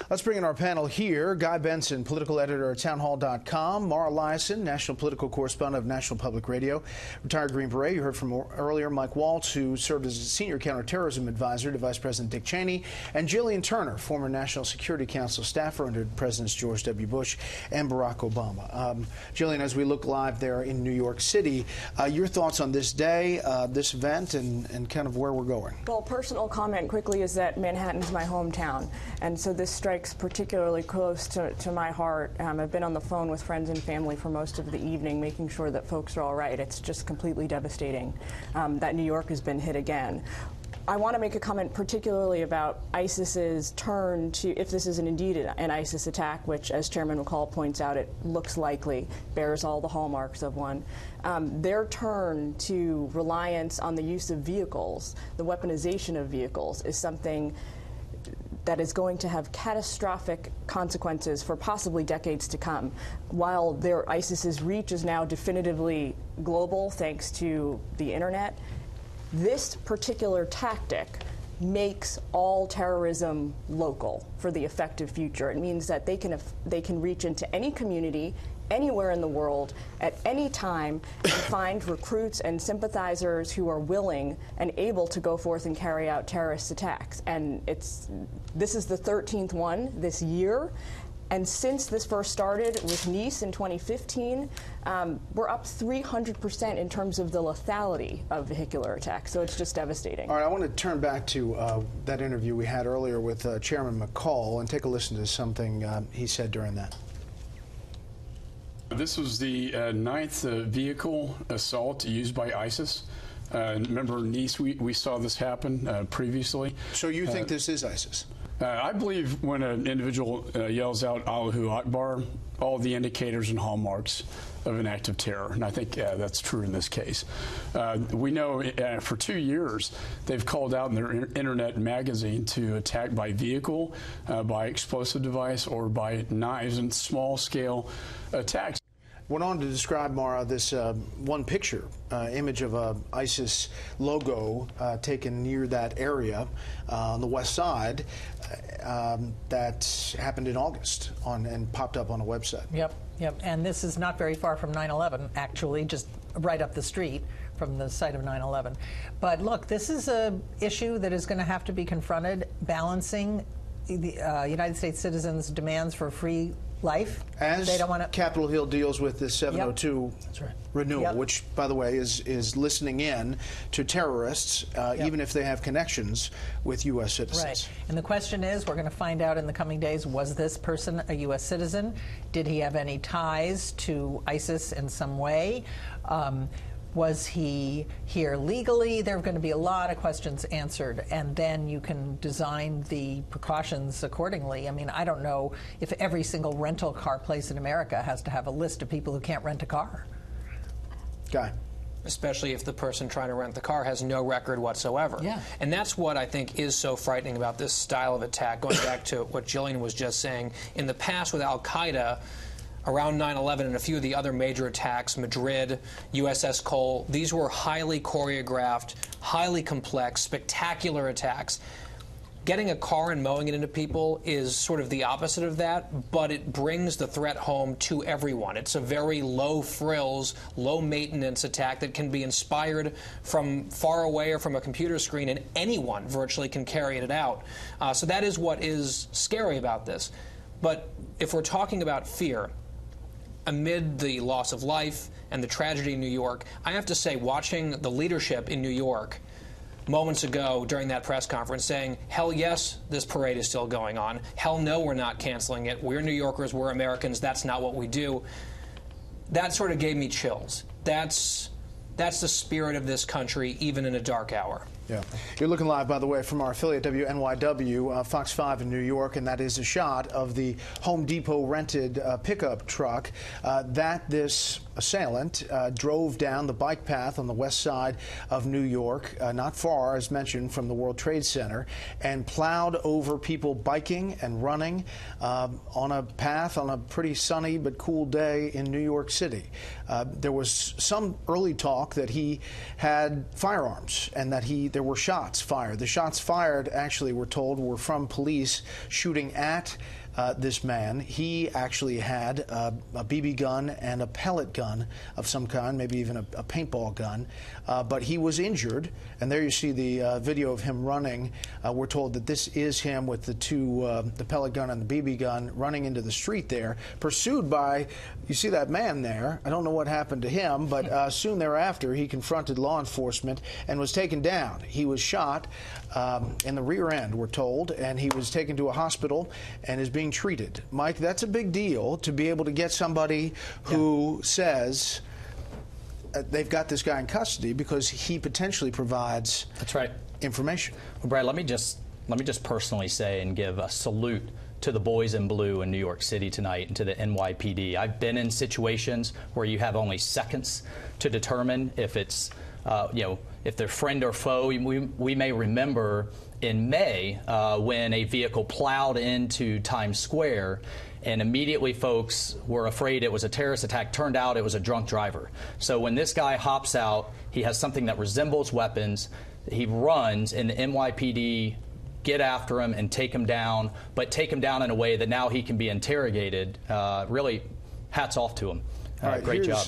Let's bring in our panel here. Guy Benson, political editor at townhall.com. Mara Liasson, national political correspondent of National Public Radio. Retired Green Beret, you heard from earlier. Mike Waltz, who served as a senior counterterrorism advisor to Vice President Dick Cheney. And Jillian Turner, former National Security Council staffer under Presidents George W. Bush and Barack Obama. Jillian, as we look live there in New York City, your thoughts on this day, this event, and kind of where we're going? Well, personal comment quickly is that Manhattan's my hometown, and so this strikes particularly close to my heart. I've been on the phone with friends and family for most of the evening, making sure that folks are all right. It's just completely devastating that New York has been hit again. I want to make a comment particularly about ISIS's turn to, if this is indeed an ISIS attack, which, as Chairman McCall points out, it looks likely, bears all the hallmarks of one. Their turn to reliance on the use of vehicles, the weaponization of vehicles, is something that is going to have catastrophic consequences for possibly decades to come. While ISIS's reach is now definitively global thanks to the internet, this particular tactic makes all terrorism local for the effective future. It means that they can reach into any community, anywhere in the world, at any time, and find recruits and sympathizers who are willing and able to go forth and carry out terrorist attacks. And this is the 13th one this year. And since this first started with Nice in 2015, we're up 300% in terms of the lethality of vehicular attacks. So it's just devastating. All right, I want to turn back to that interview we had earlier with Chairman McCall and take a listen to something he said during that. This was the ninth vehicle assault used by ISIS. Remember Nice, we saw this happen previously. So you think this is ISIS? I believe when an individual yells out Allahu Akbar, all the indicators and hallmarks of an act of terror, and I think that's true in this case. We know for 2 years they've called out in their internet magazine to attack by vehicle, by explosive device, or by knives, and small-scale attacks. Went on to describe, Mara, this one picture, image of a ISIS logo taken near that area on the west side that happened in August and popped up on a website. Yep. And this is not very far from 9/11, actually, just right up the street from the site of 9/11. But look, this is an issue that is going to have to be confronted, balancing the United States citizens' demands for free life. As they don't want to. Capitol Hill deals with this 702 That's right. renewal, which, by the way, is listening in to terrorists, even if they have connections with U.S. citizens. Right. And the question is, we're going to find out in the coming days, was this person a U.S. citizen? Did he have any ties to ISIS in some way? Was he here legally? There are going to be a lot of questions answered, and then you can design the precautions accordingly. I mean, I don't know if every single rental car place in America has to have a list of people who can't rent a car. Guy. Especially if the person trying to rent the car has no record whatsoever. Yeah. And that's what I think is so frightening about this style of attack, going back to what Jillian was just saying. In the past with al-Qaeda, around 9/11 and a few of the other major attacks, Madrid, USS Cole, these were highly choreographed, highly complex, spectacular attacks. Getting a car and mowing it into people is sort of the opposite of that, but it brings the threat home to everyone. It's a very low-frills, low-maintenance attack that can be inspired from far away or from a computer screen, and anyone virtually can carry it out. So that is what is scary about this. But if we're talking about fear, amid the loss of life and the tragedy in New York, I have to say, watching the leadership in New York moments ago during that press conference saying, hell yes, this parade is still going on. Hell no, we're not canceling it. We're New Yorkers, we're Americans, that's not what we do. That sort of gave me chills. That's the spirit of this country, even in a dark hour. Yeah. You're looking live, by the way, from our affiliate WNYW, Fox 5 in New York, and that is a shot of the Home Depot rented pickup truck that this assailant drove down the bike path on the west side of New York, not far, as mentioned, from the World Trade Center, and plowed over people biking and running on a path on a pretty sunny but cool day in New York City. There was some early talk that he had firearms and that he there were shots fired. The shots fired, actually, we're told, were from police shooting at this man. He actually had a BB gun and a pellet gun of some kind, maybe even a paintball gun, but he was injured. And there you see the video of him running. We're told that this is him with the pellet gun and the BB gun running into the street there, pursued by, you see that man there. I don't know what happened to him, but soon thereafter he confronted law enforcement and was taken down. He was shot in the rear end, we're told, and he was taken to a hospital and is being treated. Mike, that's a big deal to be able to get somebody who says they've got this guy in custody because he potentially provides information. Well, Brad, let me just personally say and give a salute to the boys in blue in New York City tonight and to the NYPD. I've been in situations where you have only seconds to determine if it's if they're friend or foe. We may remember in May when a vehicle plowed into Times Square, and immediately folks were afraid it was a terrorist attack. Turned out it was a drunk driver. So when this guy hops out, he has something that resembles weapons. He runs, and the NYPD get after him and take him down, but take him down in a way that now he can be interrogated. Really, hats off to him. All right, great job.